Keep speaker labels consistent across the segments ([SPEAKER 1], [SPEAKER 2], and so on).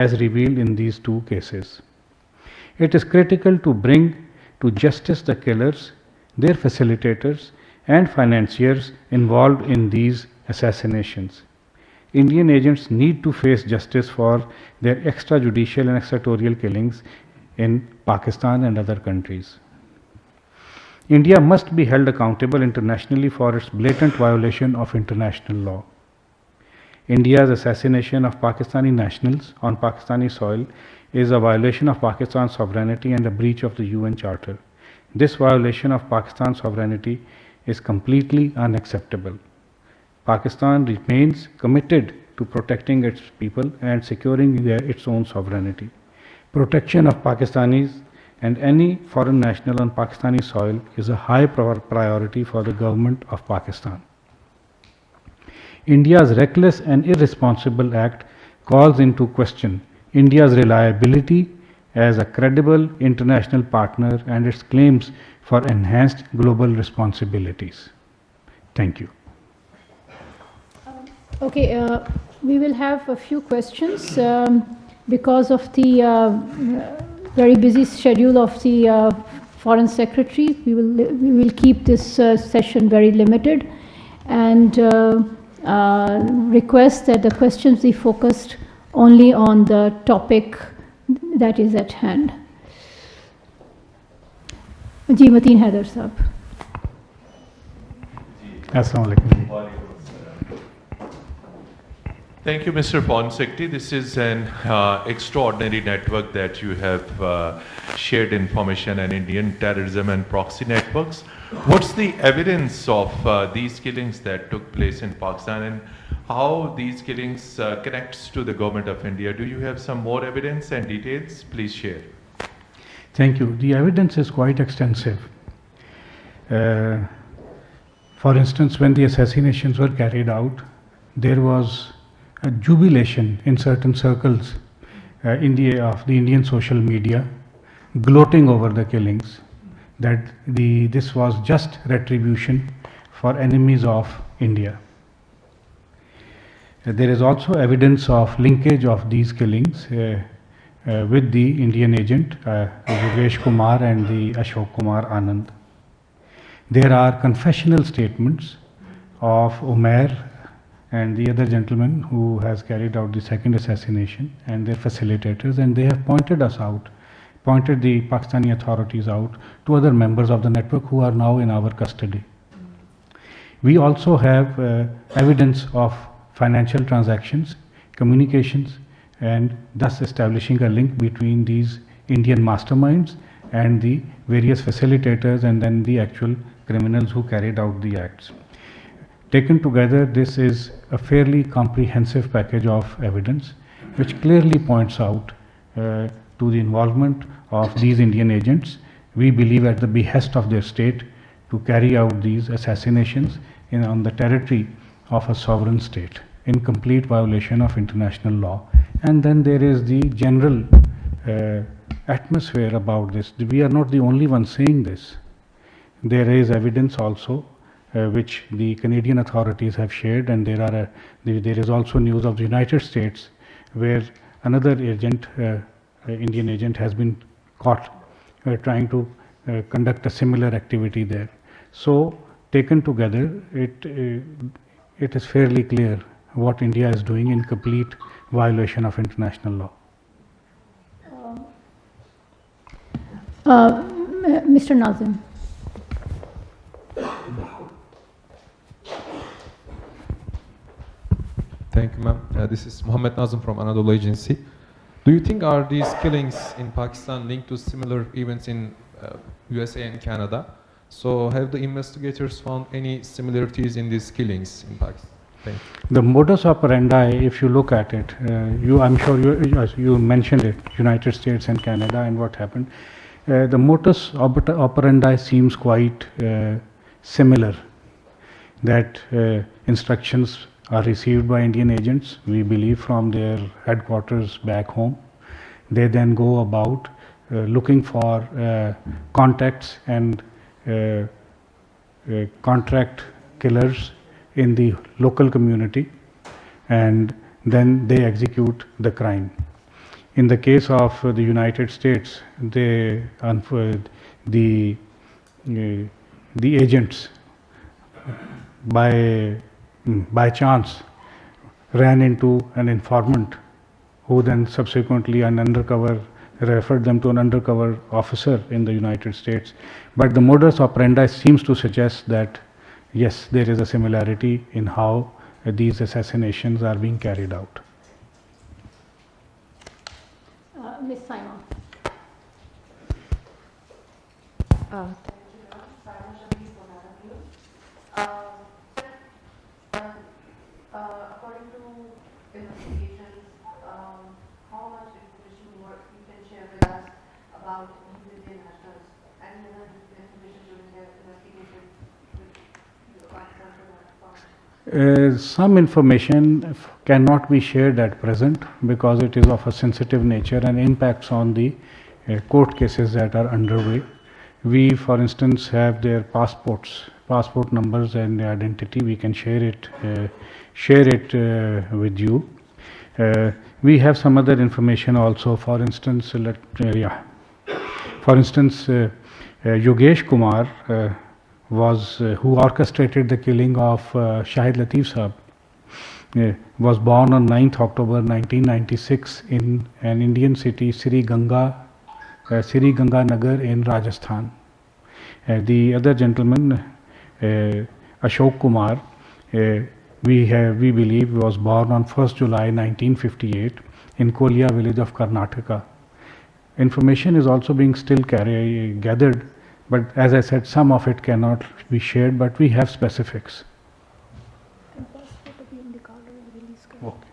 [SPEAKER 1] as revealed in these two cases. It is critical to bring to justice the killers, their facilitators, and financiers involved in these assassinations. Indian agents need to face justice for their extrajudicial and extraterritorial killings in Pakistan and other countries. India must be held accountable internationally for its blatant violation of international law. India's assassination of Pakistani nationals on Pakistani soil is a violation of Pakistan's sovereignty and a breach of the UN Charter. This violation of Pakistan's sovereignty is completely unacceptable. Pakistan remains committed to protecting its people and securing its own sovereignty. Protection of Pakistanis and any foreign national on Pakistani soil is a high priority for the government of Pakistan. India's reckless and irresponsible act calls into question India's reliability as a credible international partner and its claims for enhanced global responsibilities. Thank you.
[SPEAKER 2] Okay, we will have a few questions because of the very busy schedule of the Foreign Secretary. We will keep this session very limited and request that the questions be focused only on the topic that is at hand. Ji Mateen Haider Sahab.
[SPEAKER 1] Assalamu alaikum.
[SPEAKER 3] Thank you, Mr. Foreign Secretary. This is an extraordinary network that you have shared information on Indian terrorism and proxy networks. What's the evidence of these killings that took place in Pakistan and how these killings connects to the government of India? Do you have some more evidence and details? Please share.
[SPEAKER 1] Thank you. The evidence is quite extensive. For instance, when the assassinations were carried out, there was a jubilation in certain circles of the Indian social media, gloating over the killings, that this was just retribution for enemies of India. There is also evidence of linkage of these killings with the Indian agent Yogesh Kumar and the Ashok Kumar Anand. There are confessional statements of Umair and the other gentleman who has carried out the second assassination and their facilitators, and they have pointed the Pakistani authorities out to other members of the network who are now in our custody. We also have evidence of financial transactions, communications, and thus establishing a link between these Indian masterminds and the various facilitators and then the actual criminals who carried out the acts. Taken together, this is a fairly comprehensive package of evidence which clearly points out to the involvement of these Indian agents, we believe at the behest of their state, to carry out these assassinations on the territory of a sovereign state in complete violation of international law. And then there is the general atmosphere about this. We are not the only ones saying this. There is evidence also which the Canadian authorities have shared, and there is also news of the United States where another agent, Indian agent, has been caught trying to conduct a similar activity there. So taken together, it is fairly clear what India is doing in complete violation of international law.
[SPEAKER 2] Mr. Nazim.
[SPEAKER 4] Thank you, ma'am. This is Mohammed Nazim from Anadolu Agency. Do you think are these killings in Pakistan linked to similar events in USA and Canada? So have the investigators found any similarities in these killings in Pakistan? Thank you.
[SPEAKER 1] The modus operandi, if you look at it, I'm sure you mentioned it, United States and Canada and what happened. The modus operandi seems quite similar, that instructions are received by Indian agents, we believe, from their headquarters back home. They then go about looking for contacts and contract killers in the local community, and then they execute the crime. In the case of the United States, the agents by chance ran into an informant who then subsequently referred them to an undercover officer in the United States. But the modus operandi seems to suggest that yes, there is a similarity in how these assassinations are being carried out.
[SPEAKER 2] Ms. Simon.
[SPEAKER 5] According to investigations, how much information you can share with us about these Indian nationals? Any other information during their investigation with Pakistan?
[SPEAKER 1] Some information cannot be shared at present because it is of a sensitive nature and impacts on the court cases that are underway. We, for instance, have their passport numbers and identity. We can share it with you. We have some other information also. For instance, Yogesh Kumar who orchestrated the killing of Shahid Latif Saab, was born on 9th October 1996 in an Indian city, Sri Ganga Nagar in Rajasthan. The other gentleman, Ashok Kumar, we believe was born on 1st July 1958 in Kolia village of Karnataka. Information is also being still gathered, but as I said, some of it cannot be shared, but we have specifics. Okay.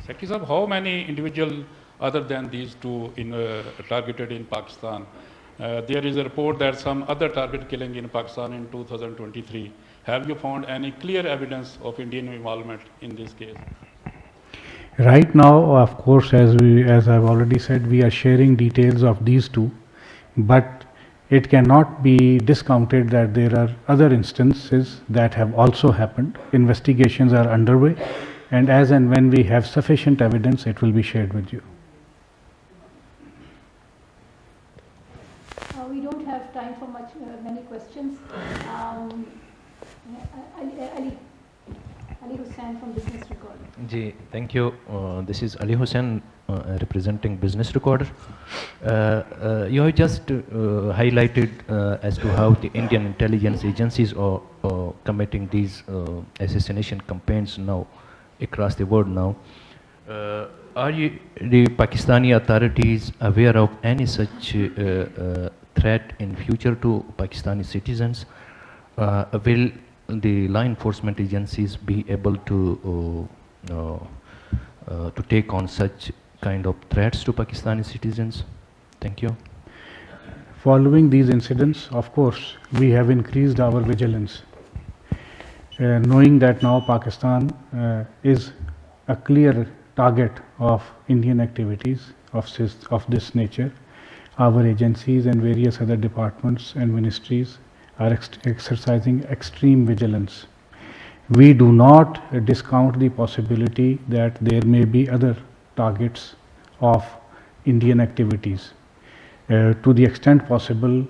[SPEAKER 6] Seki Sahab, how many individuals other than these two targeted in Pakistan? There is a report that some other target killing in Pakistan in 2023. Have you found any clear evidence of Indian involvement in this case?
[SPEAKER 1] Right now, of course, as I've already said, we are sharing details of these two, but it cannot be discounted that there are other instances that have also happened. Investigations are underway, and as and when we have sufficient evidence, it will be shared with you.
[SPEAKER 2] We don't have time for many questions. Ali Hussain from Business Recorder.
[SPEAKER 7] Ji, thank you. This is Ali Hussain representing Business Recorder. You have just highlighted as to how the Indian intelligence agencies are committing these assassination campaigns now across the world now. Are the Pakistani authorities aware of any such threat in future to Pakistani citizens? Will the law enforcement agencies be able to take on such kind of threats to Pakistani citizens? Thank you.
[SPEAKER 1] Following these incidents, of course, we have increased our vigilance. Knowing that now Pakistan is a clear target of Indian activities of this nature, our agencies and various other departments and ministries are exercising extreme vigilance. We do not discount the possibility that there may be other targets of Indian activities. To the extent possible,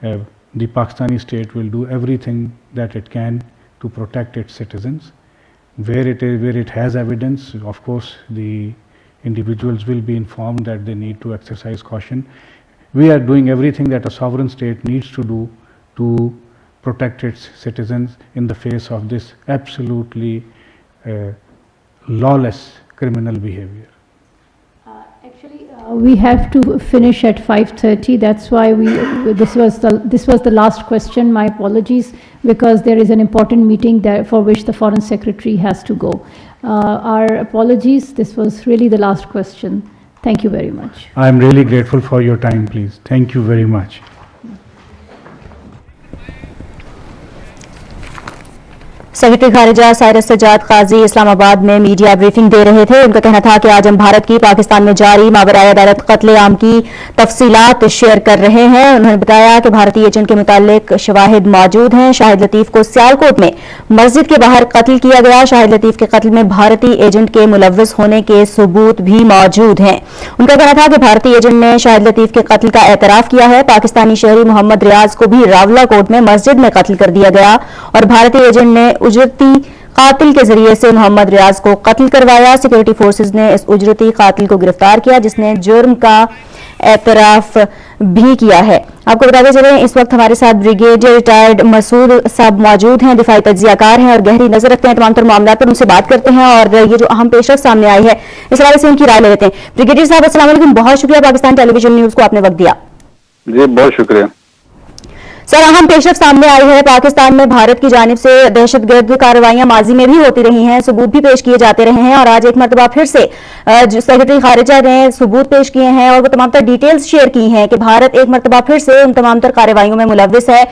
[SPEAKER 1] the Pakistani state will do everything that it can to protect its citizens. Where it has evidence, of course, the individuals will be informed that they need to exercise caution. We are doing everything that a sovereign state needs to do to protect its citizens in the face of this absolutely lawless criminal behavior.
[SPEAKER 2] Actually, we have to finish at 5:30. That's why this was the last question. My apologies, because there is an important meeting there for which the Foreign Secretary has to go. Our apologies. This was really the last question. Thank you very much.
[SPEAKER 1] I am really grateful for your time, please. Thank you very much.
[SPEAKER 8] Secretary خارجہ Cyrus Sajjad قاضی اسلام آباد میں media briefing دے رہے تھے. ان کا کہنا تھا کہ آج ہم بھارت کی پاکستان میں جاری ماورائے عدالت قتل عام کی تفصیلات شیئر کر رہے ہیں. انہوں نے بتایا کہ بھارتی ایجنٹ کے متعلق شواہد موجود ہیں. شاہد لطیف کو سیالکوٹ میں مسجد کے باہر قتل کیا گیا. شاہد لطیف کے قتل میں بھارتی ایجنٹ کے ملوث ہونے کے ثبوت بھی موجود ہیں. ان کا کہنا تھا کہ بھارتی ایجنٹ نے شاہد لطیف کے قتل کا اعتراف کیا ہے. پاکستانی شہری محمد ریاض کو بھی راولہ کوٹ میں مسجد میں قتل کر دیا گیا اور بھارتی ایجنٹ نے اجرتی قاتل کے ذریعے سے محمد ریاض کو قتل کروایا. سیکورٹی فورسز نے اس اجرتی قاتل کو گرفتار کیا جس نے جرم کا اعتراف بھی کیا ہے. آپ کو بتاتے چلیں اس وقت ہمارے ساتھ بریگیڈیئر ریٹائرڈ مسعود صاحب موجود ہیں, دفاعی تجزیہ کار ہیں اور گہری نظر رکھتے ہیں تمام تر معاملات پر. ان سے بات کرتے ہیں اور یہ جو اہم پیش رفت سامنے آئی ہے اس حوالے سے ان کی رائے لے لیتے ہیں. بریگیڈیئر صاحب السلام علیکم, بہت شکریہ پاکستان ٹیلی ویژن نیوز کو آپ نے وقت دیا.
[SPEAKER 9] جی بہت شکریہ.
[SPEAKER 8] سر, اہم پیش رفت سامنے آئی ہے. پاکستان میں بھارت کی جانب سے دہشت گرد کارروائیاں ماضی میں بھی ہوتی رہی ہیں, ثبوت بھی پیش کیے جاتے رہے ہیں اور آج ایک مرتبہ پھر سے سیکرٹری خارجہ نے ثبوت پیش کیے ہیں اور وہ تمام تر ڈیٹیلز شیئر کی ہیں کہ بھارت ایک مرتبہ پھر سے ان تمام تر کارروائیوں میں ملوث ہے.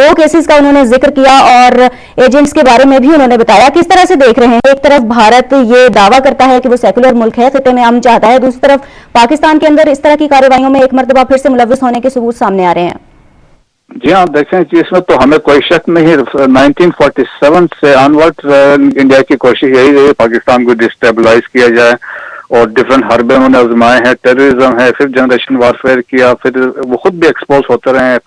[SPEAKER 8] 2 کیسز کا انہوں نے ذکر کیا اور ایجنٹس کے بارے میں بھی انہوں نے بتایا. کس طرح سے دیکھ رہے ہیں؟ ایک طرف بھارت یہ دعویٰ کرتا ہے کہ وہ سیکولر ملک ہے, خطے میں امن چاہتا ہے, دوسری طرف پاکستان کے اندر اس طرح کی کارروائیوں میں ایک مرتبہ پھر سے ملوث ہونے کے ثبوت سامنے آ رہے ہیں.
[SPEAKER 9] جی ہاں, دیکھیں جی اس میں تو ہمیں کوئی شک نہیں. 1947 سے آنورڈ انڈیا کی کوشش یہی رہی پاکستان کو ڈسٹیبلائز کیا جائے اور ڈفرینٹ حربے انہوں نے آزمائے ہیں. ٹیررزم ہے, 5th جنریشن وارفیئر کیا, پھر وہ خود بھی ایکسپوز ہوتے رہے ہیں.